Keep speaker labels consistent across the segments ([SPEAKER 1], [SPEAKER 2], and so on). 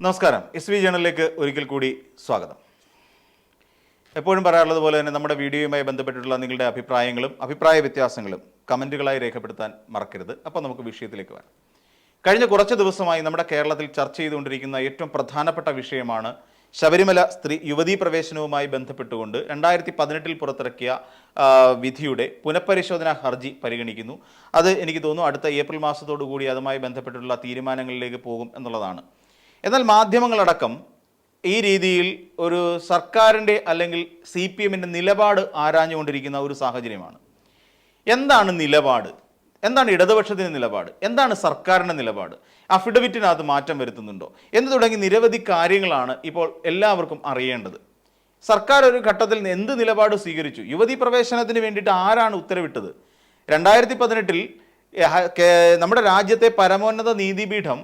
[SPEAKER 1] നമസ്കാരം. SV ജേണലിലേക്ക് ഒരിക്കൽ കൂടി സ്വാഗതം. എപ്പോഴും പറയാറുള്ളത് പോലെ തന്നെ നമ്മുടെ വീഡിയോയുമായി ബന്ധപ്പെട്ടിട്ടുള്ള നിങ്ങളുടെ അഭിപ്രായങ്ങളും അഭിപ്രായ വ്യത്യാസങ്ങളും കമൻറ്റുകളായി രേഖപ്പെടുത്താൻ മറക്കരുത്. അപ്പോൾ നമുക്ക് വിഷയത്തിലേക്ക് വരാം. കഴിഞ്ഞ കുറച്ച് ദിവസമായി നമ്മുടെ കേരളത്തിൽ ചർച്ച ചെയ്തുകൊണ്ടിരിക്കുന്ന ഏറ്റവും പ്രധാനപ്പെട്ട വിഷയമാണ് ശബരിമല യുവതീ പ്രവേശനവുമായി ബന്ധപ്പെട്ടുകൊണ്ട് 2018 പുറത്തിറക്കിയ വിധിയുടെ പുനഃപരിശോധനാ ഹർജി പരിഗണിക്കുന്നു. അത് എനിക്ക് തോന്നുന്നു അടുത്ത ഏപ്രിൽ മാസത്തോടു കൂടി അതുമായി ബന്ധപ്പെട്ടിട്ടുള്ള തീരുമാനങ്ങളിലേക്ക് പോകും എന്നുള്ളതാണ്. എന്നാൽ മാധ്യമങ്ങളടക്കം ഈ രീതിയിൽ ഒരു സർക്കാരിൻ്റെ അല്ലെങ്കിൽ CPMൻ്റെ നിലപാട് ആരാഞ്ഞുകൊണ്ടിരിക്കുന്ന ഒരു സാഹചര്യമാണ്. എന്താണ് നിലപാട്? എന്താണ് ഇടതുപക്ഷത്തിൻ്റെ നിലപാട്? എന്താണ് സർക്കാരിൻ്റെ നിലപാട്? അഫിഡവിറ്റിനകത്ത് മാറ്റം വരുത്തുന്നുണ്ടോ എന്ന് തുടങ്ങി നിരവധി കാര്യങ്ങളാണ് ഇപ്പോൾ എല്ലാവർക്കും അറിയേണ്ടത്. സർക്കാർ ഒരു ഘട്ടത്തിൽ എന്ത് നിലപാട് സ്വീകരിച്ചു? യുവതീ പ്രവേശനത്തിന് വേണ്ടിയിട്ട് ആരാണ് ഉത്തരവിട്ടത്? 2018 നമ്മുടെ രാജ്യത്തെ പരമോന്നത നീതിപീഠം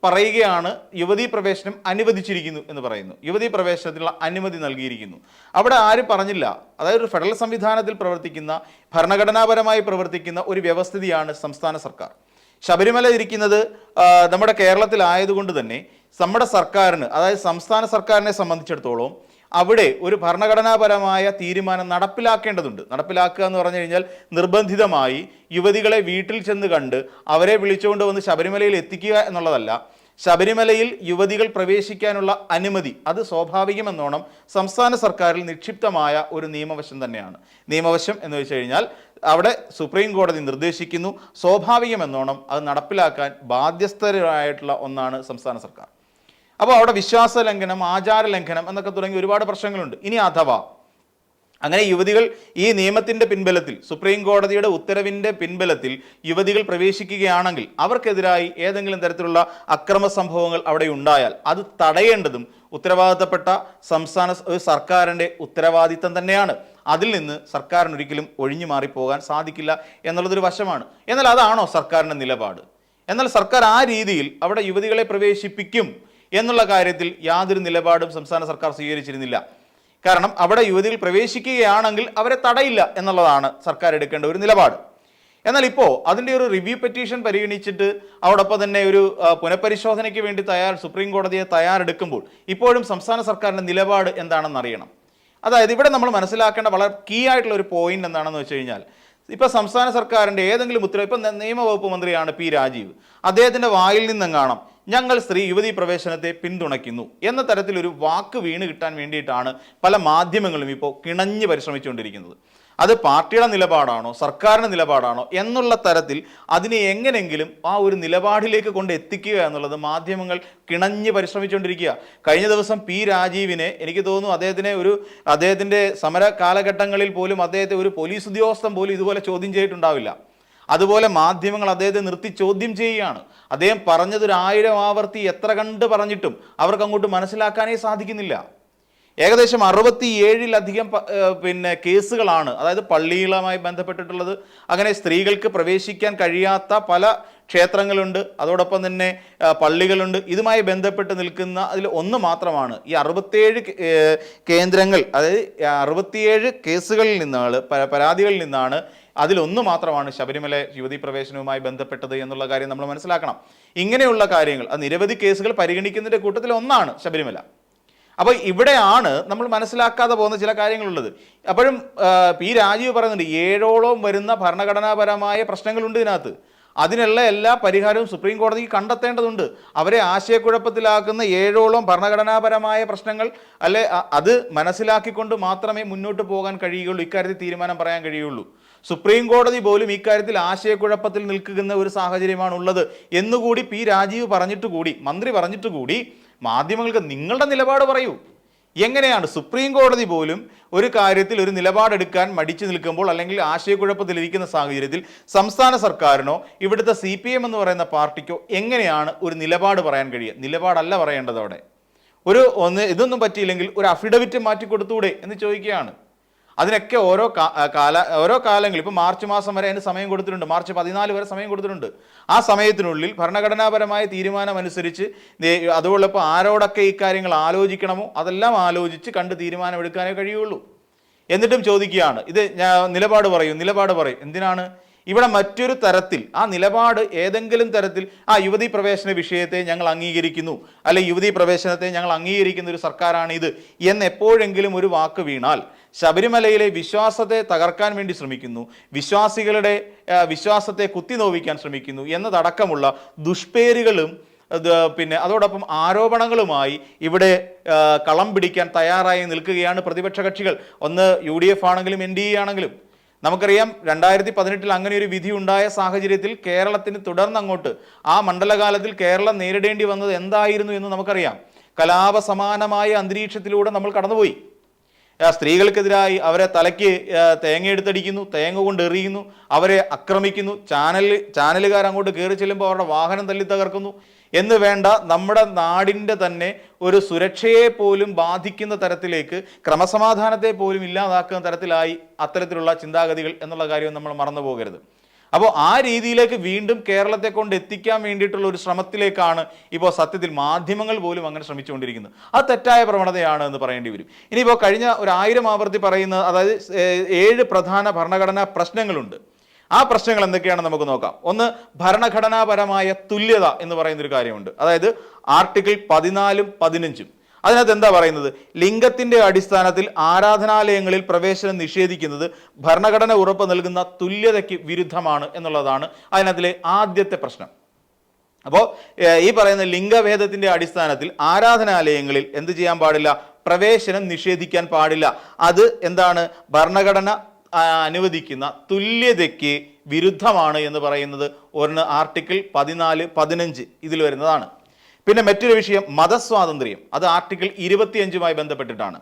[SPEAKER 1] പറയുകയാണ് യുവതീ പ്രവേശനം അനുവദിച്ചിരിക്കുന്നു എന്ന് പറയുന്നു. യുവതീ പ്രവേശനത്തിനുള്ള അനുമതി നൽകിയിരിക്കുന്നു. അവിടെ ആരും പറഞ്ഞില്ല. അതായത് ഒരു ഫെഡറൽ സംവിധാനത്തിൽ പ്രവർത്തിക്കുന്ന, ഭരണഘടനാപരമായി പ്രവർത്തിക്കുന്ന ഒരു വ്യവസ്ഥിതിയാണ് സംസ്ഥാന സർക്കാർ. ശബരിമല ഇരിക്കുന്നത് നമ്മുടെ കേരളത്തിലായതുകൊണ്ട് തന്നെ നമ്മുടെ സർക്കാരിന്, അതായത് സംസ്ഥാന സർക്കാരിനെ സംബന്ധിച്ചിടത്തോളം അവിടെ ഒരു ഭരണഘടനാപരമായ തീരുമാനം നടപ്പിലാക്കേണ്ടതുണ്ട്. നടപ്പിലാക്കുക എന്ന് പറഞ്ഞു കഴിഞ്ഞാൽ നിർബന്ധിതമായി യുവതികളെ വീട്ടിൽ ചെന്ന് കണ്ട് അവരെ വിളിച്ചുകൊണ്ട് വന്ന് ശബരിമലയിൽ എത്തിക്കുക എന്നുള്ളതല്ല. ശബരിമലയിൽ യുവതികൾ പ്രവേശിക്കാനുള്ള അനുമതി അത് സ്വാഭാവികമെന്നോണം സംസ്ഥാന സർക്കാരിൽ നിക്ഷിപ്തമായ ഒരു നിയമവശം തന്നെയാണ്. നിയമവശം എന്ന് വെച്ച് കഴിഞ്ഞാൽ അവിടെ സുപ്രീം കോടതി നിർദ്ദേശിക്കുന്നു, സ്വാഭാവികമെന്നോണം അത് നടപ്പിലാക്കാൻ ബാധ്യസ്ഥരായിട്ടുള്ള ഒന്നാണ് സംസ്ഥാന സർക്കാർ. അപ്പോൾ അവിടെ വിശ്വാസ ലംഘനം, ആചാര ലംഘനം എന്നൊക്കെ തുടങ്ങി ഒരുപാട് പ്രശ്നങ്ങളുണ്ട്. ഇനി അഥവാ അങ്ങനെ യുവതികൾ ഈ നിയമത്തിൻ്റെ പിൻബലത്തിൽ, സുപ്രീം കോടതിയുടെ ഉത്തരവിൻ്റെ പിൻബലത്തിൽ യുവതികൾ പ്രവേശിക്കുകയാണെങ്കിൽ അവർക്കെതിരായി ഏതെങ്കിലും തരത്തിലുള്ള അക്രമ സംഭവങ്ങൾ അവിടെ ഉണ്ടായാൽ അത് തടയേണ്ടതും ഉത്തരവാദിത്തപ്പെട്ട സർക്കാരിൻ്റെ ഉത്തരവാദിത്തം തന്നെയാണ്. അതിൽ നിന്ന് സർക്കാരിന് ഒരിക്കലും ഒഴിഞ്ഞു മാറിപ്പോകാൻ സാധിക്കില്ല എന്നുള്ളതൊരു വശമാണ്. എന്നാൽ അതാണോ സർക്കാരിൻ്റെ നിലപാട്? എന്നാൽ സർക്കാർ ആ രീതിയിൽ അവിടെ യുവതികളെ പ്രവേശിപ്പിക്കും എന്നുള്ള കാര്യത്തിൽ യാതൊരു നിലപാടും സംസ്ഥാന സർക്കാർ സ്വീകരിച്ചിരുന്നില്ല. കാരണം അവിടെ യുവതികൾ പ്രവേശിക്കുകയാണെങ്കിൽ അവരെ തടയില്ല എന്നുള്ളതാണ് സർക്കാർ എടുക്കേണ്ട ഒരു നിലപാട്. എന്നാൽ ഇപ്പോൾ അതിൻ്റെ ഒരു റിവ്യൂ പെറ്റീഷൻ പരിഗണിച്ചിട്ട് അവിടൊപ്പം തന്നെ ഒരു പുനഃപരിശോധനയ്ക്ക് വേണ്ടി സുപ്രീം കോടതിയെ തയ്യാറെടുക്കുമ്പോൾ ഇപ്പോഴും സംസ്ഥാന സർക്കാരിൻ്റെ നിലപാട് എന്താണെന്ന് അറിയണം. അതായത് ഇവിടെ നമ്മൾ മനസ്സിലാക്കേണ്ട വളരെ കീ ആയിട്ടുള്ള ഒരു പോയിന്റ് എന്താണെന്ന് വെച്ച് കഴിഞ്ഞാൽ, ഇപ്പോൾ സംസ്ഥാന സർക്കാരിൻ്റെ ഏതെങ്കിലും ഉത്തരവ്, ഇപ്പം നിയമവകുപ്പ് മന്ത്രിയാണ് P. രാജീവ്, അദ്ദേഹത്തിൻ്റെ വായിൽ നിന്നെങ്ങാണം ഞങ്ങൾ യുവതീ പ്രവേശനത്തെ പിന്തുണയ്ക്കുന്നു എന്ന തരത്തിലൊരു വാക്ക് വീണ് കിട്ടാൻ വേണ്ടിയിട്ടാണ് പല മാധ്യമങ്ങളും ഇപ്പോൾ കിണഞ്ഞ് പരിശ്രമിച്ചുകൊണ്ടിരിക്കുന്നത്. അത് പാർട്ടിയുടെ നിലപാടാണോ സർക്കാരിൻ്റെ നിലപാടാണോ എന്നുള്ള തരത്തിൽ അതിനെ എങ്ങനെയെങ്കിലും ആ ഒരു നിലപാടിലേക്ക് കൊണ്ട് എത്തിക്കുക എന്നുള്ളത് മാധ്യമങ്ങൾ കിണഞ്ഞ് പരിശ്രമിച്ചുകൊണ്ടിരിക്കുക. കഴിഞ്ഞ ദിവസം P. രാജീവിനെ, എനിക്ക് തോന്നുന്നു അദ്ദേഹത്തിൻ്റെ സമര കാലഘട്ടങ്ങളിൽ പോലും അദ്ദേഹത്തെ ഒരു പോലീസ് ഉദ്യോഗസ്ഥൻ പോലും ഇതുപോലെ ചോദ്യം ചെയ്തിട്ടുണ്ടാവില്ല. അതുപോലെ മാധ്യമങ്ങൾ അദ്ദേഹത്തെ നിർത്തി ചോദ്യം ചെയ്യുകയാണ്. അദ്ദേഹം പറഞ്ഞതൊരു 1000 ആവർത്തി എത്ര കണ്ട് പറഞ്ഞിട്ടും അവർക്ക് അങ്ങോട്ട് മനസ്സിലാക്കാനേ സാധിക്കുന്നില്ല. ഏകദേശം 67-ലധികം കേസുകളാണ്, അതായത് പള്ളികളുമായി ബന്ധപ്പെട്ടിട്ടുള്ളത്. അങ്ങനെ സ്ത്രീകൾക്ക് പ്രവേശിക്കാൻ കഴിയാത്ത പല ക്ഷേത്രങ്ങളുണ്ട്, അതോടൊപ്പം തന്നെ പള്ളികളുണ്ട്. ഇതുമായി ബന്ധപ്പെട്ട് നിൽക്കുന്ന അതിൽ ഒന്ന് മാത്രമാണ് ഈ 67 കേന്ദ്രങ്ങൾ, അതായത് 67 കേസുകളിൽ നിന്നാണ്, പരാതികളിൽ നിന്നാണ് അതിലൊന്ന് മാത്രമാണ് ശബരിമല യുവതീ പ്രവേശനവുമായി ബന്ധപ്പെട്ടത് എന്നുള്ള കാര്യം നമ്മൾ മനസ്സിലാക്കണം. ഇങ്ങനെയുള്ള കാര്യങ്ങൾ, അത് നിരവധി കേസുകൾ പരിഗണിക്കുന്നതിൻ്റെ കൂട്ടത്തിൽ ഒന്നാണ് ശബരിമല. അപ്പോൾ ഇവിടെയാണ് നമ്മൾ മനസ്സിലാക്കാതെ പോകുന്ന ചില കാര്യങ്ങളുള്ളത്. അപ്പോഴും P. രാജീവ് പറയുന്നുണ്ട് 7ഓളം വരുന്ന ഭരണഘടനാപരമായ പ്രശ്നങ്ങളുണ്ട് ഇതിനകത്ത്. അതിനുള്ള എല്ലാ പരിഹാരവും സുപ്രീം കോടതിക്ക് കണ്ടെത്തേണ്ടതുണ്ട്. അവരെ ആശയക്കുഴപ്പത്തിലാക്കുന്ന 7ഓളം ഭരണഘടനാപരമായ പ്രശ്നങ്ങൾ അത് മനസ്സിലാക്കിക്കൊണ്ട് മാത്രമേ മുന്നോട്ട് പോകാൻ കഴിയുകയുള്ളൂ, ഇക്കാര്യത്തിൽ തീരുമാനം പറയാൻ കഴിയുള്ളൂ. സുപ്രീം കോടതി പോലും ഇക്കാര്യത്തിൽ ആശയക്കുഴപ്പത്തിൽ നിൽക്കുന്ന ഒരു സാഹചര്യമാണ് ഉള്ളത് എന്നുകൂടി P. രാജീവ് മന്ത്രി പറഞ്ഞിട്ട് കൂടി മാധ്യമങ്ങൾക്ക് നിങ്ങളുടെ നിലപാട് പറയൂ. എങ്ങനെയാണ് സുപ്രീം കോടതി പോലും ഒരു കാര്യത്തിൽ ഒരു നിലപാടെടുക്കാൻ മടിച്ചു നിൽക്കുമ്പോൾ, അല്ലെങ്കിൽ ആശയക്കുഴപ്പത്തിലിരിക്കുന്ന സാഹചര്യത്തിൽ സംസ്ഥാന സർക്കാരിനോ ഇവിടുത്തെ CPM എന്ന് പറയുന്ന പാർട്ടിക്കോ എങ്ങനെയാണ് ഒരു നിലപാട് പറയാൻ കഴിയുക? നിലപാടല്ല പറയേണ്ടത് അവിടെ. ഇതൊന്നും പറ്റിയില്ലെങ്കിൽ ഒരു അഫിഡവിറ്റ് മാറ്റി കൊടുത്തൂടെ എന്ന് ചോദിക്കുകയാണ്. അതിനൊക്കെ ഓരോ കാലങ്ങളിൽ, ഇപ്പോൾ മാർച്ച് മാസം വരെ അതിന് സമയം കൊടുത്തിട്ടുണ്ട്, മാർച്ച് 14 വരെ സമയം കൊടുത്തിട്ടുണ്ട്. ആ സമയത്തിനുള്ളിൽ ഭരണഘടനാപരമായ തീരുമാനം അനുസരിച്ച് അതോടൊപ്പം ആരോടൊക്കെ ഇക്കാര്യങ്ങൾ ആലോചിക്കണമോ അതെല്ലാം ആലോചിച്ച് കണ്ട് തീരുമാനമെടുക്കാനേ കഴിയുള്ളൂ. എന്നിട്ടും ചോദിക്കുകയാണ്, ഇത് നിലപാട് പറയും. എന്തിനാണ് ഇവിടെ മറ്റൊരു തരത്തിൽ ആ നിലപാട് ഏതെങ്കിലും തരത്തിൽ ആ യുവതീ പ്രവേശന വിഷയത്തെ ഞങ്ങൾ അംഗീകരിക്കുന്നു, അല്ലെ യുവതീ പ്രവേശനത്തെ ഞങ്ങൾ അംഗീകരിക്കുന്ന ഒരു സർക്കാരാണ് ഇത് എന്ന് എപ്പോഴെങ്കിലും ഒരു വാക്ക് വീണാൽ ശബരിമലയിലെ വിശ്വാസത്തെ തകർക്കാൻ വേണ്ടി ശ്രമിക്കുന്നു, വിശ്വാസികളുടെ വിശ്വാസത്തെ കുത്തിനോവിക്കാൻ ശ്രമിക്കുന്നു എന്നതടക്കമുള്ള ദുഷ്പേരുകളും പിന്നെ അതോടൊപ്പം ആരോപണങ്ങളുമായി ഇവിടെ കളം പിടിക്കാൻ തയ്യാറായി നിൽക്കുകയാണ് പ്രതിപക്ഷ കക്ഷികൾ. ഒന്ന് UDF ആണെങ്കിലും NDA ആണെങ്കിലും. നമുക്കറിയാം 2018 അങ്ങനെ ഒരു വിധി ഉണ്ടായ സാഹചര്യത്തിൽ കേരളത്തിന് തുടർന്നങ്ങോട്ട് ആ മണ്ഡലകാലത്തിൽ കേരളം നേരിടേണ്ടി വന്നത് എന്തായിരുന്നു എന്ന് നമുക്കറിയാം. കലാപസമാനമായ അന്തരീക്ഷത്തിലൂടെ നമ്മൾ കടന്നുപോയി. സ്ത്രീകൾക്കെതിരായി അവരെ തലയ്ക്ക് തേങ്ങ എടുത്തടിക്കുന്നു, തേങ്ങ കൊണ്ട് എറിയുന്നു, അവരെ ആക്രമിക്കുന്നു, ചാനലുകാർ അങ്ങോട്ട് കയറി ചെല്ലുമ്പോൾ അവരുടെ വാഹനം തല്ലി തകർക്കുന്നു എന്ന് വേണ്ട നമ്മുടെ നാടിൻ്റെ തന്നെ ഒരു സുരക്ഷയെ പോലും ബാധിക്കുന്ന തരത്തിലേക്ക്, ക്രമസമാധാനത്തെ പോലും ഇല്ലാതാക്കുന്ന തരത്തിലായി അത്തരത്തിലുള്ള ചിന്താഗതികൾ എന്നുള്ള കാര്യം നമ്മൾ മറന്നു പോകരുത്. അപ്പോൾ ആ രീതിയിലേക്ക് വീണ്ടും കേരളത്തെ കൊണ്ട് എത്തിക്കാൻ വേണ്ടിയിട്ടുള്ള ഒരു ശ്രമത്തിലേക്കാണ് ഇപ്പോൾ സത്യത്തിൽ മാധ്യമങ്ങൾ പോലും അങ്ങനെ ശ്രമിച്ചുകൊണ്ടിരിക്കുന്നത്. അത് തെറ്റായ പ്രവണതയാണ് എന്ന് പറയേണ്ടി വരും. ഇനിയിപ്പോൾ കഴിഞ്ഞ 1000 ആവർത്തി പറയുന്ന, അതായത് 7 പ്രധാന ഭരണഘടനാ പ്രശ്നങ്ങളുണ്ട്. ആ പ്രശ്നങ്ങൾ എന്തൊക്കെയാണെന്ന് നമുക്ക് നോക്കാം. ഒന്ന്, ഭരണഘടനാപരമായ തുല്യത എന്ന് പറയുന്നൊരു കാര്യമുണ്ട്. അതായത് ആർട്ടിക്കിൾ 14 15. അതിനകത്ത് എന്താ പറയുന്നത്? ലിംഗത്തിന്റെ അടിസ്ഥാനത്തിൽ ആരാധനാലയങ്ങളിൽ പ്രവേശനം നിഷേധിക്കുന്നത് ഭരണഘടന ഉറപ്പ് നൽകുന്ന തുല്യതയ്ക്ക് വിരുദ്ധമാണ് എന്നുള്ളതാണ് അതിനകത്തിലെ ആദ്യത്തെ പ്രശ്നം. അപ്പോൾ ഈ പറയുന്ന ലിംഗഭേദത്തിന്റെ അടിസ്ഥാനത്തിൽ ആരാധനാലയങ്ങളിൽ എന്ത് ചെയ്യാൻ പാടില്ല? പ്രവേശനം നിഷേധിക്കാൻ പാടില്ല. അത് എന്താണ്? ഭരണഘടന അനുവദിക്കുന്ന തുല്യതയ്ക്ക് വിരുദ്ധമാണ് എന്ന് പറയുന്നത് ഒന്ന് ആർട്ടിക്കിൾ 14 15 ഇതിൽ വരുന്നതാണ്. പിന്നെ മറ്റൊരു വിഷയം മതസ്വാതന്ത്ര്യം. അത് ആർട്ടിക്കിൾ 25 ബന്ധപ്പെട്ടിട്ടാണ്.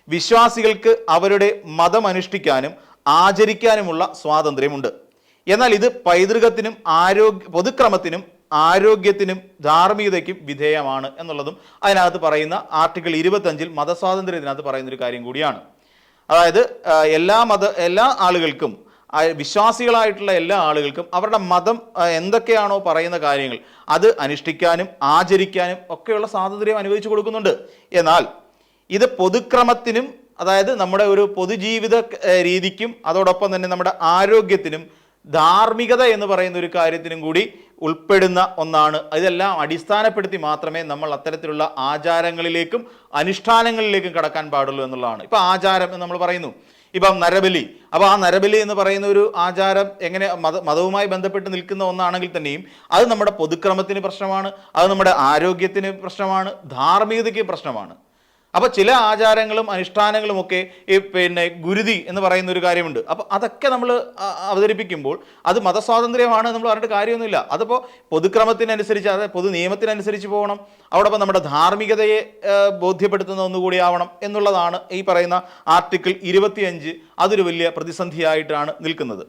[SPEAKER 1] വിശ്വാസികൾക്ക് അവരുടെ മതം അനുഷ്ഠിക്കാനും ആചരിക്കാനുമുള്ള സ്വാതന്ത്ര്യമുണ്ട്. എന്നാൽ ഇത് പൈതൃകത്തിനും പൊതുക്രമത്തിനും ആരോഗ്യത്തിനും ധാർമ്മികതയ്ക്കും വിധേയമാണ് എന്നുള്ളതും അതിനകത്ത് പറയുന്ന ആർട്ടിക്കിൾ 25 മതസ്വാതന്ത്ര്യത്തിനകത്ത് പറയുന്നൊരു കാര്യം കൂടിയാണ്. അതായത് എല്ലാ ആളുകൾക്കും, വിശ്വാസികളായിട്ടുള്ള എല്ലാ ആളുകൾക്കും അവരുടെ മതം എന്തൊക്കെയാണോ പറയുന്ന കാര്യങ്ങൾ അത് അനുഷ്ഠിക്കാനും ആചരിക്കാനും ഒക്കെയുള്ള സ്വാതന്ത്ര്യം അനുവദിച്ചു കൊടുക്കുന്നുണ്ട്. എന്നാൽ ഇത് പൊതുക്രമത്തിനും, അതായത് നമ്മുടെ ഒരു പൊതുജീവിത രീതിക്കും അതോടൊപ്പം തന്നെ നമ്മുടെ ആരോഗ്യത്തിനും ധാർമ്മികത എന്ന് പറയുന്ന ഒരു കാര്യത്തിനും കൂടി ഉൾപ്പെടുന്ന ഒന്നാണ്. ഇതെല്ലാം അടിസ്ഥാനപ്പെടുത്തി മാത്രമേ നമ്മൾ അത്തരത്തിലുള്ള ആചാരങ്ങളിലേക്കും അനുഷ്ഠാനങ്ങളിലേക്കും കടക്കാൻ പാടുള്ളൂ എന്നുള്ളതാണ്. ഇപ്പം ആചാരം എന്ന് നമ്മൾ പറയുന്നു, ഇപ്പം നരബലി. അപ്പോൾ ആ നരബലി എന്ന് പറയുന്ന ഒരു ആചാരം എങ്ങനെ മതവുമായി ബന്ധപ്പെട്ട് നിൽക്കുന്ന ഒന്നാണെങ്കിൽ തന്നെയും അത് നമ്മുടെ പൊതുക്രമത്തിന് പ്രശ്നമാണ്, അത് നമ്മുടെ ആരോഗ്യത്തിന് പ്രശ്നമാണ്, ധാർമ്മികതയ്ക്ക് പ്രശ്നമാണ്. അപ്പോൾ ചില ആചാരങ്ങളും അനുഷ്ഠാനങ്ങളും ഒക്കെ പിന്നെ ഗുരുതി എന്ന് പറയുന്ന ഒരു കാര്യമുണ്ട്. അപ്പോൾ അതൊക്കെ നമ്മൾ അവതരിപ്പിക്കുമ്പോൾ അത് മതസ്വാതന്ത്ര്യമാണ് നമ്മൾ പറഞ്ഞിട്ട് കാര്യമൊന്നുമില്ല. അതിപ്പോൾ പൊതുക്രമത്തിനനുസരിച്ച്, അതായത് പൊതു നിയമത്തിനനുസരിച്ച് പോകണം. അതോടൊപ്പം നമ്മുടെ ധാർമ്മികതയെ ബോധ്യപ്പെടുത്തുന്ന ഒന്നുകൂടി ആവണം എന്നുള്ളതാണ് ഈ പറയുന്ന ആർട്ടിക്കിൾ 25. അതൊരു വലിയ പ്രതിസന്ധിയായിട്ടാണ് നിൽക്കുന്നത്.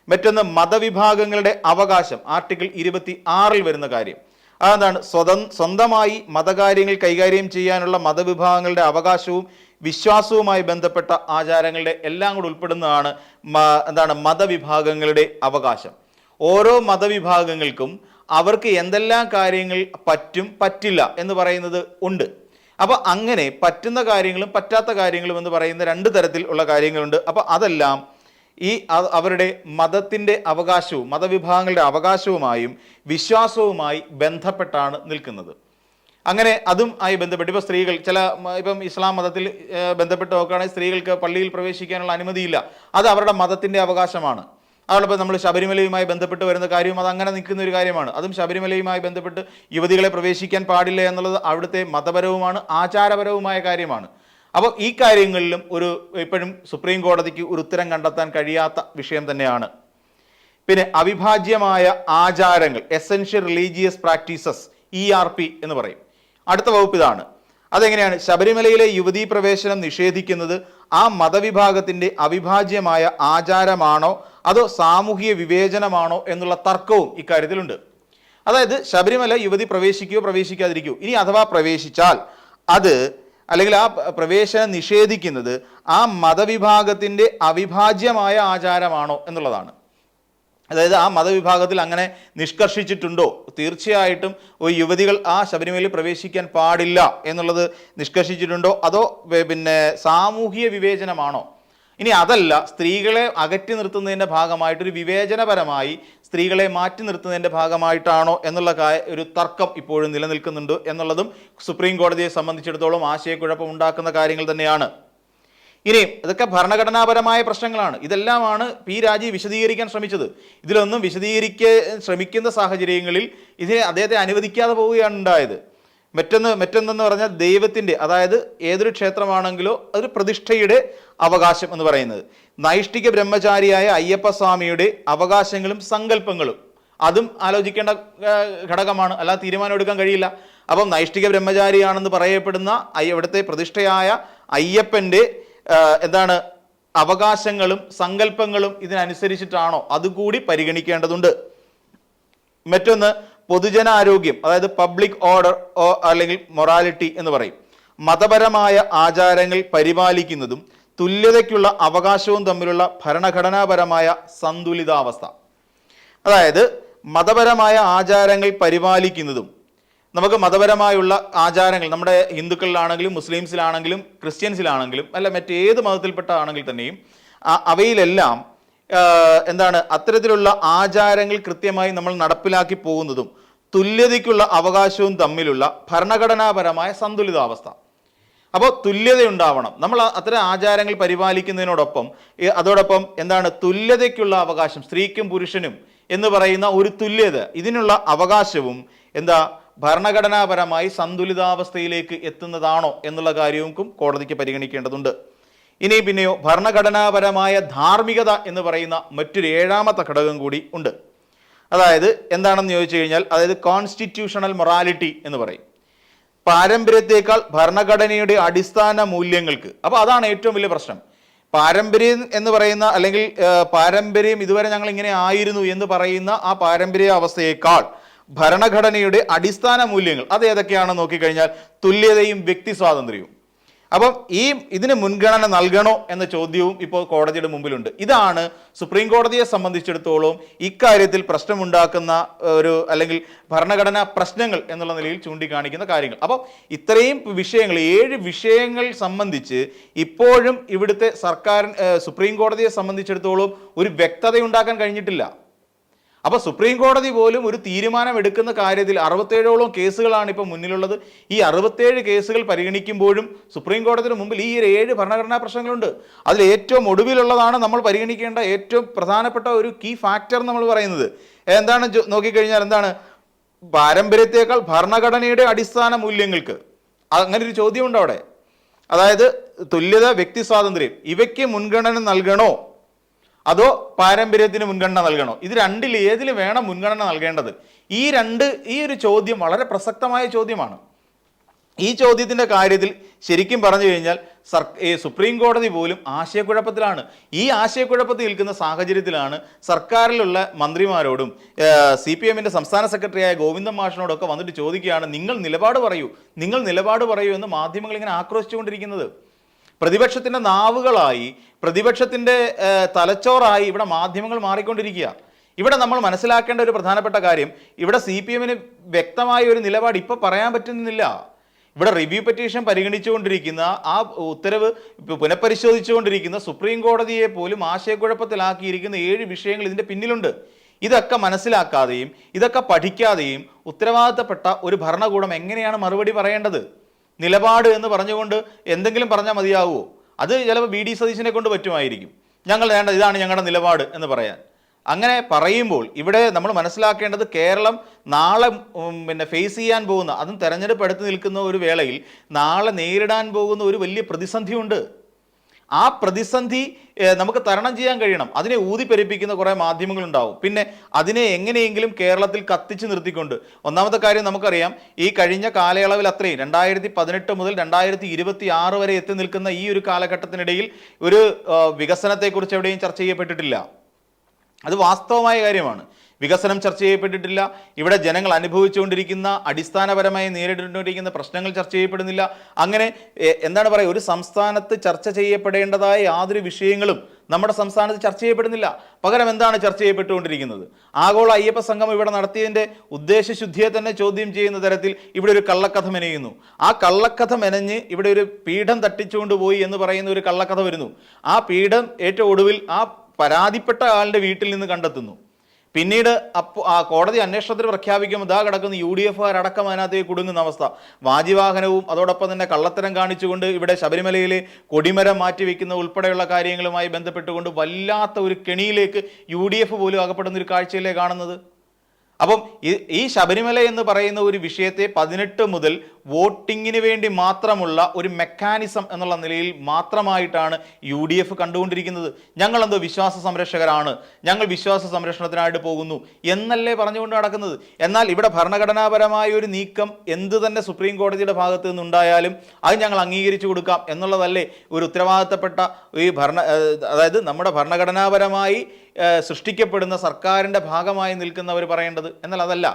[SPEAKER 1] മറ്റൊന്ന് മതവിഭാഗങ്ങളുടെ അവകാശം. ആർട്ടിക്കിൾ 26 വരുന്ന കാര്യം അതെന്താണ്? സ്വന്തമായി മതകാര്യങ്ങൾ കൈകാര്യം ചെയ്യാനുള്ള മതവിഭാഗങ്ങളുടെ അവകാശവും വിശ്വാസവുമായി ബന്ധപ്പെട്ട ആചാരങ്ങളുടെ എല്ലാം കൂടെ ഉൾപ്പെടുന്നതാണ് എന്താണ് മതവിഭാഗങ്ങളുടെ അവകാശം. ഓരോ മതവിഭാഗങ്ങൾക്കും അവർക്ക് എന്തെല്ലാം കാര്യങ്ങൾ പറ്റും പറ്റില്ല എന്ന് പറയുന്നത് ഉണ്ട്. അപ്പോൾ അങ്ങനെ പറ്റുന്ന കാര്യങ്ങളും പറ്റാത്ത കാര്യങ്ങളും എന്ന് പറയുന്ന 2 തരത്തിൽ ഉള്ള കാര്യങ്ങളുണ്ട്. അപ്പോൾ അതെല്ലാം ഈ അവരുടെ മതത്തിൻ്റെ അവകാശവും മതവിഭാഗങ്ങളുടെ അവകാശവുമായും വിശ്വാസവുമായി ബന്ധപ്പെട്ടാണ് നിൽക്കുന്നത്. അങ്ങനെ അതും ആയി ബന്ധപ്പെട്ട് ഇപ്പോൾ സ്ത്രീകൾ ഇപ്പം ഇസ്ലാം മതത്തിൽ ബന്ധപ്പെട്ട് നോക്കുകയാണെങ്കിൽ സ്ത്രീകൾക്ക് പള്ളിയിൽ പ്രവേശിക്കാനുള്ള അനുമതിയില്ല. അത് അവരുടെ മതത്തിൻ്റെ അവകാശമാണ്. അതോടൊപ്പം നമ്മൾ ശബരിമലയുമായി ബന്ധപ്പെട്ട് വരുന്ന കാര്യവും അത് അങ്ങനെ നിൽക്കുന്ന ഒരു കാര്യമാണ്. അതും ശബരിമലയുമായി ബന്ധപ്പെട്ട് യുവതികളെ പ്രവേശിക്കാൻ പാടില്ല എന്നുള്ളത് അവിടുത്തെ മതപരവുമാണ് ആചാരപരവുമായ കാര്യമാണ്. അപ്പോൾ ഈ കാര്യങ്ങളിലും ഇപ്പോഴും സുപ്രീം കോടതിക്ക് ഒരു ഉത്തരം കണ്ടെത്താൻ കഴിയാത്ത വിഷയം തന്നെയാണ്. പിന്നെ അവിഭാജ്യമായ ആചാരങ്ങൾ, എസെൻഷ്യൽ റിലീജിയസ് പ്രാക്ടീസസ്, ERP എന്ന് പറയും. അടുത്ത വകുപ്പ് ഇതാണ്. അതെങ്ങനെയാണ്? ശബരിമലയിലെ യുവതീ പ്രവേശനം നിഷേധിക്കുന്നത് ആ മതവിഭാഗത്തിൻ്റെ അവിഭാജ്യമായ ആചാരമാണോ അതോ സാമൂഹിക വിവേചനമാണോ എന്നുള്ള തർക്കവും ഇക്കാര്യത്തിലുണ്ട്. അതായത് ശബരിമല യുവതി പ്രവേശിക്കുകയോ പ്രവേശിക്കാതിരിക്കുകയോ, ഇനി അഥവാ പ്രവേശിച്ചാൽ അത് അല്ലെങ്കിൽ ആ പ്രവേശനം നിഷേധിക്കുന്നത് ആ മതവിഭാഗത്തിൻ്റെ അവിഭാജ്യമായ ആചാരമാണോ എന്നുള്ളതാണ്. അതായത് ആ മതവിഭാഗത്തിൽ അങ്ങനെ നിഷ്കർഷിച്ചിട്ടുണ്ടോ? തീർച്ചയായിട്ടും യുവതികൾ ആ ശബരിമലയിൽ പ്രവേശിക്കാൻ പാടില്ല എന്നുള്ളത് നിഷ്കർഷിച്ചിട്ടുണ്ടോ? അതോ പിന്നെ സാമൂഹിക വിവേചനമാണോ? ഇനി അതല്ല, സ്ത്രീകളെ അകറ്റി നിർത്തുന്നതിൻ്റെ ഭാഗമായിട്ടൊരു വിവേചനപരമായി സ്ത്രീകളെ മാറ്റി നിർത്തുന്നതിൻ്റെ ഭാഗമായിട്ടാണോ എന്നുള്ള ഒരു തർക്കം ഇപ്പോഴും നിലനിൽക്കുന്നുണ്ട് എന്നുള്ളതും സുപ്രീം കോടതിയെ സംബന്ധിച്ചിടത്തോളം ആശയക്കുഴപ്പം ഉണ്ടാക്കുന്ന കാര്യങ്ങൾ തന്നെയാണ്. ഇനി ഇതൊക്കെ ഭരണഘടനാപരമായ പ്രശ്നങ്ങളാണ്. ഇതെല്ലാമാണ് പി രാജീവ് വിശദീകരിക്കാൻ ശ്രമിച്ചത്. ഇതിലൊന്നും വിശദീകരിക്കാൻ ശ്രമിക്കുന്ന സാഹചര്യങ്ങളിൽ ഇതിനെ അദ്ദേഹത്തെ അനുവദിക്കാതെ പോവുകയാണ് ഉണ്ടായത്. മറ്റൊന്നെന്ന് പറഞ്ഞാൽ ദൈവത്തിൻ്റെ, അതായത് ഏതൊരു ക്ഷേത്രമാണെങ്കിലോ അതൊരു പ്രതിഷ്ഠയുടെ അവകാശം എന്ന് പറയുന്നത്, നൈഷ്ഠിക ബ്രഹ്മചാരിയായ അയ്യപ്പസ്വാമിയുടെ അവകാശങ്ങളും സങ്കല്പങ്ങളും അതും ആലോചിക്കേണ്ട ഘടകമാണ്, അല്ലാതെ തീരുമാനം എടുക്കാൻ കഴിയില്ല. അപ്പം നൈഷ്ഠിക ബ്രഹ്മചാരിയാണെന്ന് പറയപ്പെടുന്ന ഇവിടുത്തെ പ്രതിഷ്ഠയായ അയ്യപ്പൻ്റെ അവകാശങ്ങളും സങ്കല്പങ്ങളും ഇതിനനുസരിച്ചിട്ടാണോ അതുകൂടി പരിഗണിക്കേണ്ടതുണ്ട്. മറ്റൊന്ന് പൊതുജനാരോഗ്യം, അതായത് പബ്ലിക് ഓർഡർ അല്ലെങ്കിൽ മൊറാലിറ്റി എന്ന് പറയും. മതപരമായ ആചാരങ്ങൾ പരിപാലിക്കുന്നതും തുല്യതയ്ക്കുള്ള അവകാശവും തമ്മിലുള്ള ഭരണഘടനാപരമായ സന്തുലിതാവസ്ഥ. അതായത് മതപരമായ ആചാരങ്ങൾ പരിപാലിക്കുന്നതും, നമുക്ക് മതപരമായുള്ള ആചാരങ്ങൾ നമ്മുടെ ഹിന്ദുക്കളിലാണെങ്കിലും മുസ്ലിംസിലാണെങ്കിലും ക്രിസ്ത്യൻസിലാണെങ്കിലും അല്ല മറ്റേത് മതത്തിൽപ്പെട്ട ആണെങ്കിൽ തന്നെയും അവയിലെല്ലാം അത്തരത്തിലുള്ള ആചാരങ്ങൾ കൃത്യമായി നമ്മൾ നടപ്പിലാക്കി പോകുന്നതും തുല്യതയ്ക്കുള്ള അവകാശവും തമ്മിലുള്ള ഭരണഘടനാപരമായ സന്തുലിതാവസ്ഥ. അപ്പോൾ തുല്യതയുണ്ടാവണം. നമ്മൾ അത്തരം ആചാരങ്ങൾ പരിപാലിക്കുന്നതിനോടൊപ്പം അതോടൊപ്പം തുല്യതയ്ക്കുള്ള അവകാശം, സ്ത്രീക്കും പുരുഷനും എന്ന് പറയുന്ന ഒരു തുല്യത, ഇതിനുള്ള അവകാശവും ഭരണഘടനാപരമായി സന്തുലിതാവസ്ഥയിലേക്ക് എത്തുന്നതാണോ എന്നുള്ള കാര്യവും കോടതിക്ക് പരിഗണിക്കേണ്ടതുണ്ട്. ഇനി പിന്നെയോ ഭരണഘടനാപരമായ ധാർമ്മികത എന്ന് പറയുന്ന മറ്റൊരു ഏഴാമത്തെ ഘടകം കൂടി ഉണ്ട്. അതായത് എന്താണെന്ന് ചോദിച്ചു കഴിഞ്ഞാൽ, അതായത് കോൺസ്റ്റിറ്റ്യൂഷണൽ മൊറാലിറ്റി എന്ന് പറയും. പാരമ്പര്യത്തെക്കാൾ ഭരണഘടനയുടെ അടിസ്ഥാന മൂല്യങ്ങൾക്ക്, അപ്പോൾ അതാണ് ഏറ്റവും വലിയ പ്രശ്നം. പാരമ്പര്യം എന്ന് പറയുന്ന അല്ലെങ്കിൽ പാരമ്പര്യം ഇതുവരെ ഞങ്ങൾ ഇങ്ങനെ ആയിരുന്നു എന്ന് പറയുന്ന ആ പാരമ്പര്യ അവസ്ഥയേക്കാൾ ഭരണഘടനയുടെ അടിസ്ഥാന മൂല്യങ്ങൾ അത് ഏതൊക്കെയാണെന്ന് നോക്കിക്കഴിഞ്ഞാൽ തുല്യതയും വ്യക്തി സ്വാതന്ത്ര്യവും. അപ്പം ഇതിന് മുൻഗണന നൽകണോ എന്ന ചോദ്യവും ഇപ്പോൾ കോടതിയുടെ മുമ്പിലുണ്ട്. ഇതാണ് സുപ്രീം കോടതിയെ സംബന്ധിച്ചിടത്തോളം ഇക്കാര്യത്തിൽ പ്രശ്നമുണ്ടാക്കുന്ന അല്ലെങ്കിൽ ഭരണഘടനാ പ്രശ്നങ്ങൾ എന്നുള്ള നിലയിൽ ചൂണ്ടിക്കാണിക്കുന്ന കാര്യങ്ങൾ. അപ്പം ഇത്രയും വിഷയങ്ങൾ, 7 വിഷയങ്ങൾ സംബന്ധിച്ച് ഇപ്പോഴും ഇവിടുത്തെ സുപ്രീം കോടതിയെ സംബന്ധിച്ചിടത്തോളം ഒരു വ്യക്തത ഉണ്ടാക്കാൻ കഴിഞ്ഞിട്ടില്ല. അപ്പോൾ സുപ്രീം കോടതി പോലും ഒരു തീരുമാനം എടുക്കുന്ന കാര്യത്തിൽ 67ഓളം കേസുകളാണ് ഇപ്പോൾ മുന്നിലുള്ളത്. ഈ 67 കേസുകൾ പരിഗണിക്കുമ്പോഴും സുപ്രീം കോടതിയുടെ മുമ്പിൽ ഈ 7 ഭരണഘടനാ പ്രശ്നങ്ങളുണ്ട്. അതിൽ ഏറ്റവും ഒടുവിലുള്ളതാണ് നമ്മൾ പരിഗണിക്കേണ്ട ഏറ്റവും പ്രധാനപ്പെട്ട ഒരു കീ ഫാക്ടർ നമ്മൾ പറയുന്നത്. നോക്കിക്കഴിഞ്ഞാൽ പാരമ്പര്യത്തെക്കാൾ ഭരണഘടനയുടെ അടിസ്ഥാന മൂല്യങ്ങൾക്ക്, അങ്ങനെ ഒരു ചോദ്യമുണ്ട് അവിടെ. അതായത് തുല്യത, വ്യക്തി സ്വാതന്ത്ര്യം, ഇവയ്ക്ക് മുൻഗണന നൽകണോ അതോ പാരമ്പര്യത്തിന് മുൻഗണന നൽകണോ? ഇത് രണ്ടിൽ ഏതിൽ വേണം മുൻഗണന നൽകേണ്ടത്? ഈ ഒരു ചോദ്യം വളരെ പ്രസക്തമായ ചോദ്യമാണ്. ഈ ചോദ്യത്തിൻ്റെ കാര്യത്തിൽ ശരിക്കും പറഞ്ഞു കഴിഞ്ഞാൽ സുപ്രീം കോടതി പോലും ആശയക്കുഴപ്പത്തിലാണ്. ഈ ആശയക്കുഴപ്പത്തിൽ നിൽക്കുന്ന സാഹചര്യത്തിലാണ് സർക്കാരിലുള്ള മന്ത്രിമാരോടും CPM-ന്റെ സംസ്ഥാന സെക്രട്ടറിയായ ഗോവിന്ദൻ മാഷിനോടൊക്കെ വന്നിട്ട് ചോദിക്കുകയാണ്, നിങ്ങൾ നിലപാട് പറയൂ എന്ന് മാധ്യമങ്ങൾ ഇങ്ങനെ ആക്രോശിച്ചുകൊണ്ടിരിക്കുന്നത്. പ്രതിപക്ഷത്തിൻ്റെ നാവുകളായി, പ്രതിപക്ഷത്തിൻ്റെ തലച്ചോറായി ഇവിടെ മാധ്യമങ്ങൾ മാറിക്കൊണ്ടിരിക്കുക. ഇവിടെ നമ്മൾ മനസ്സിലാക്കേണ്ട ഒരു പ്രധാനപ്പെട്ട കാര്യം, ഇവിടെ CPM-ന് വ്യക്തമായ ഒരു നിലപാട് ഇപ്പോൾ പറയാൻ പറ്റുന്നില്ല. ഇവിടെ റിവ്യൂ പെറ്റീഷൻ പരിഗണിച്ചുകൊണ്ടിരിക്കുന്ന, ആ ഉത്തരവ് പുനഃപരിശോധിച്ചുകൊണ്ടിരിക്കുന്ന സുപ്രീം കോടതിയെ പോലും ആശയക്കുഴപ്പത്തിലാക്കിയിരിക്കുന്ന 7 വിഷയങ്ങൾ ഇതിൻ്റെ പിന്നിലുണ്ട്. ഇതൊക്കെ മനസ്സിലാക്കാതെയും ഇതൊക്കെ പഠിക്കാതെയും ഉത്തരവാദിത്തപ്പെട്ട ഒരു ഭരണകൂടം എങ്ങനെയാണ് മറുപടി പറയേണ്ടത്? നിലപാട് എന്ന് പറഞ്ഞുകൊണ്ട് എന്തെങ്കിലും പറഞ്ഞാൽ മതിയാവുമോ? അത് ചിലപ്പോൾ VD സതീശനെ കൊണ്ട് പറ്റുമായിരിക്കും. ഇതാണ് ഞങ്ങളുടെ നിലപാട് എന്ന് പറയാൻ. അങ്ങനെ പറയുമ്പോൾ ഇവിടെ നമ്മൾ മനസ്സിലാക്കേണ്ടത്, കേരളം നാളെ ഫേസ് ചെയ്യാൻ പോകുന്ന, അതും തെരഞ്ഞെടുപ്പ് അടുത്ത് നിൽക്കുന്ന ഒരു വേളയിൽ നാളെ നേരിടാൻ പോകുന്ന ഒരു വലിയ പ്രതിസന്ധിയുണ്ട്. ആ പ്രതിസന്ധി നമുക്ക് തരണം ചെയ്യാൻ കഴിയണം. അതിനെ ഊതിപ്പെരുപ്പിക്കുന്ന കുറേ മാധ്യമങ്ങളുണ്ടാവും. പിന്നെ അതിനെ എങ്ങനെയെങ്കിലും കേരളത്തിൽ കത്തിച്ചു നിർത്തിക്കൊണ്ട്, ഒന്നാമത്തെ കാര്യം നമുക്കറിയാം, ഈ കഴിഞ്ഞ കാലയളവിൽ അത്രയും 2018 മുതൽ 2026 വരെ എത്തി നിൽക്കുന്ന ഈ ഒരു കാലഘട്ടത്തിനിടയിൽ ഒരു വികസനത്തെക്കുറിച്ച് എവിടെയും ചർച്ച ചെയ്യപ്പെട്ടിട്ടില്ല. അത് വാസ്തവമായ കാര്യമാണ്. വികസനം ചർച്ച ചെയ്യപ്പെട്ടിട്ടില്ല. ഇവിടെ ജനങ്ങൾ അനുഭവിച്ചുകൊണ്ടിരിക്കുന്ന, അടിസ്ഥാനപരമായി നേരിട്ടുകൊണ്ടിരിക്കുന്ന പ്രശ്നങ്ങൾ ചർച്ച ചെയ്യപ്പെടുന്നില്ല. അങ്ങനെ ഒരു സംസ്ഥാനത്ത് ചർച്ച ചെയ്യപ്പെടേണ്ടതായ യാതൊരു വിഷയങ്ങളും നമ്മുടെ സംസ്ഥാനത്ത് ചർച്ച ചെയ്യപ്പെടുന്നില്ല. പകരം എന്താണ് ചർച്ച ചെയ്യപ്പെട്ടുകൊണ്ടിരിക്കുന്നത്? ആഗോള അയ്യപ്പ സംഗമം ഇവിടെ നടത്തിയതിൻ്റെ ഉദ്ദേശശുദ്ധിയെ തന്നെ ചോദ്യം ചെയ്യുന്ന തരത്തിൽ ഇവിടെ ഒരു കള്ളക്കഥ മെനയുന്നു. ആ കള്ളക്കഥ മെനഞ്ഞ് ഇവിടെ ഒരു പീഠം തട്ടിച്ചുകൊണ്ട് പോയി എന്ന് പറയുന്ന ഒരു കള്ളക്കഥ വരുന്നു. ആ പീഠം ഏറ്റവും ഒടുവിൽ ആ പരാതിപ്പെട്ട ആളുടെ വീട്ടിൽ നിന്ന് കണ്ടെത്തുന്നു. പിന്നീട് ആ കോടതി അന്വേഷണത്തിന് പ്രഖ്യാപിക്കുമ്പോൾ ഇതാ കിടക്കുന്ന UDF അടക്കം അതിനകത്തേക്ക് കുടുങ്ങുന്ന അവസ്ഥ. വാജിവാഹനവും അതോടൊപ്പം തന്നെ കള്ളത്തരം കാണിച്ചുകൊണ്ട് ഇവിടെ ശബരിമലയിലെ കൊടിമരം മാറ്റിവെക്കുന്ന ഉൾപ്പെടെയുള്ള കാര്യങ്ങളുമായി ബന്ധപ്പെട്ടുകൊണ്ട് വല്ലാത്ത ഒരു കെണിയിലേക്ക് UDF പോലും അകപ്പെടുന്ന ഒരു കാഴ്ചയിലേ കാണുന്നത്. അപ്പം ഈ ശബരിമല എന്ന് പറയുന്ന ഒരു വിഷയത്തെ 18 മുതൽ വോട്ടിങ്ങിന് വേണ്ടി മാത്രമുള്ള ഒരു മെക്കാനിസം എന്നുള്ള നിലയിൽ മാത്രമായിട്ടാണ് UDF കണ്ടുകൊണ്ടിരിക്കുന്നത്. ഞങ്ങളെന്തോ വിശ്വാസ സംരക്ഷകരാണ്, ഞങ്ങൾ വിശ്വാസ സംരക്ഷണത്തിനായിട്ട് പോകുന്നു എന്നല്ലേ പറഞ്ഞുകൊണ്ട് നടക്കുന്നത്. എന്നാൽ ഇവിടെ ഭരണഘടനാപരമായ ഒരു നീക്കം എന്ത് തന്നെ സുപ്രീം കോടതിയുടെ ഭാഗത്ത് നിന്നുണ്ടായാലും അത് ഞങ്ങൾ അംഗീകരിച്ചു കൊടുക്കാം എന്നുള്ളതല്ലേ ഒരു ഉത്തരവാദിത്തപ്പെട്ട ഈ അതായത് നമ്മുടെ ഭരണഘടനാപരമായി സൃഷ്ടിക്കപ്പെടുന്ന സർക്കാരിൻ്റെ ഭാഗമായി നിൽക്കുന്നവർ പറയേണ്ടത്. എന്നാൽ അതല്ല.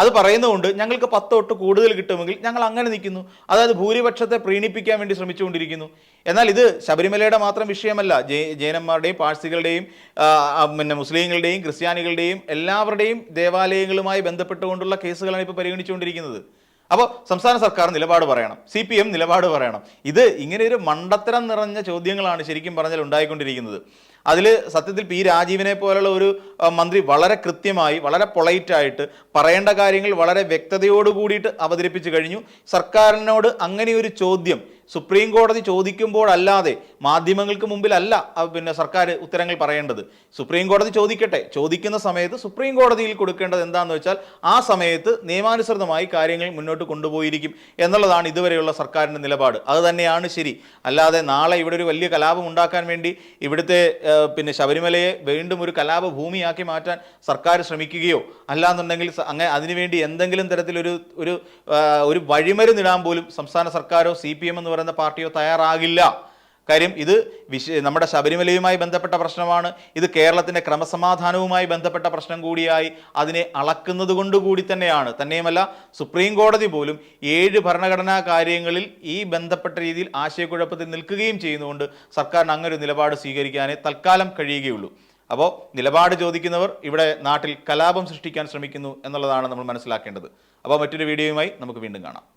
[SPEAKER 1] അത് പറയുന്നതുകൊണ്ട് ഞങ്ങൾക്ക് 10 തൊട്ട് കൂടുതൽ കിട്ടുമെങ്കിൽ ഞങ്ങൾ അങ്ങനെ നിൽക്കുന്നു. അതായത് ഭൂരിപക്ഷത്തെ പ്രീണിപ്പിക്കാൻ വേണ്ടി ശ്രമിച്ചുകൊണ്ടിരിക്കുന്നു. എന്നാൽ ഇത് ശബരിമലയുടെ മാത്രം വിഷയമല്ല. ജൈനന്മാരുടെയും പാഴ്സികളുടെയും പിന്നെ മുസ്ലിങ്ങളുടെയും ക്രിസ്ത്യാനികളുടെയും എല്ലാവരുടെയും ദേവാലയങ്ങളുമായി ബന്ധപ്പെട്ടുകൊണ്ടുള്ള കേസുകളാണ് ഇപ്പോൾ പരിഗണിച്ചുകൊണ്ടിരിക്കുന്നത്. അപ്പോൾ സംസ്ഥാന സർക്കാർ നിലപാട് പറയണം, CPM നിലപാട് പറയണം. ഇത് ഇങ്ങനെ ഒരു മണ്ടത്തരം നിറഞ്ഞ ചോദ്യങ്ങളാണ് ശരിക്കും പറഞ്ഞാൽ ഉണ്ടായിക്കൊണ്ടിരിക്കുന്നത്. അതിൽ സത്യത്തിൽ P. രാജീവിനെ പോലുള്ള ഒരു മന്ത്രി വളരെ കൃത്യമായി വളരെ പൊളൈറ്റായിട്ട് പറയേണ്ട കാര്യങ്ങൾ വളരെ വ്യക്തതയോട് കൂടിയിട്ട് അവതരിപ്പിച്ചു കഴിഞ്ഞു. സർക്കാരിനോട് അങ്ങനെ ഒരു ചോദ്യം സുപ്രീം കോടതി ചോദിക്കുമ്പോഴല്ലാതെ മാധ്യമങ്ങൾക്ക് മുമ്പിലല്ല പിന്നെ സർക്കാർ ഉത്തരങ്ങൾ പറയേണ്ടത്. സുപ്രീം കോടതി ചോദിക്കട്ടെ. ചോദിക്കുന്ന സമയത്ത് സുപ്രീം കോടതിയിൽ കൊടുക്കേണ്ടത് എന്താണെന്ന് വെച്ചാൽ ആ സമയത്ത് നിയമാനുസൃതമായി കാര്യങ്ങൾ മുന്നോട്ട് കൊണ്ടുപോയിരിക്കും എന്നുള്ളതാണ് ഇതുവരെയുള്ള സർക്കാരിൻ്റെ നിലപാട്. അത് തന്നെയാണ് ശരി. അല്ലാതെ നാളെ ഇവിടെ ഒരു വലിയ കലാപം ഉണ്ടാക്കാൻ വേണ്ടി ഇവിടുത്തെ പിന്നെ ശബരിമലയെ വീണ്ടും ഒരു കലാപ ഭൂമിയാക്കി മാറ്റാൻ സർക്കാർ ശ്രമിക്കുകയോ അല്ലാന്നുണ്ടെങ്കിൽ അങ്ങനെ അതിനുവേണ്ടി എന്തെങ്കിലും തരത്തിലൊരു ഒരു വഴിമരുന്നിടാൻ പോലും സംസ്ഥാന സർക്കാരോ CPM എന്ന് പറയുന്ന പാർട്ടിയോ തയ്യാറാകില്ല. കാര്യം ഇത് നമ്മുടെ ശബരിമലയുമായി ബന്ധപ്പെട്ട പ്രശ്നമാണ്. ഇത് കേരളത്തിൻ്റെ ക്രമസമാധാനവുമായി ബന്ധപ്പെട്ട പ്രശ്നം കൂടിയായി അതിനെ അളക്കുന്നത് കൊണ്ടുകൂടി തന്നെയാണ്. തന്നെയുമല്ല സുപ്രീം കോടതി പോലും 7 ഭരണഘടനാ കാര്യങ്ങളിൽ ഈ ബന്ധപ്പെട്ട രീതിയിൽ ആശയക്കുഴപ്പത്തിൽ നിൽക്കുകയും ചെയ്യുന്നതുകൊണ്ട് സർക്കാരിന് അങ്ങനെ ഒരു നിലപാട് സ്വീകരിക്കാനേ തൽക്കാലം കഴിയുകയുള്ളൂ. അപ്പോൾ നിലപാട് ചോദിക്കുന്നവർ ഇവിടെ നാട്ടിൽ കലാപം സൃഷ്ടിക്കാൻ ശ്രമിക്കുന്നു എന്നുള്ളതാണ് നമ്മൾ മനസ്സിലാക്കേണ്ടത്. അപ്പോൾ മറ്റൊരു വീഡിയോയുമായി നമുക്ക് വീണ്ടും കാണാം.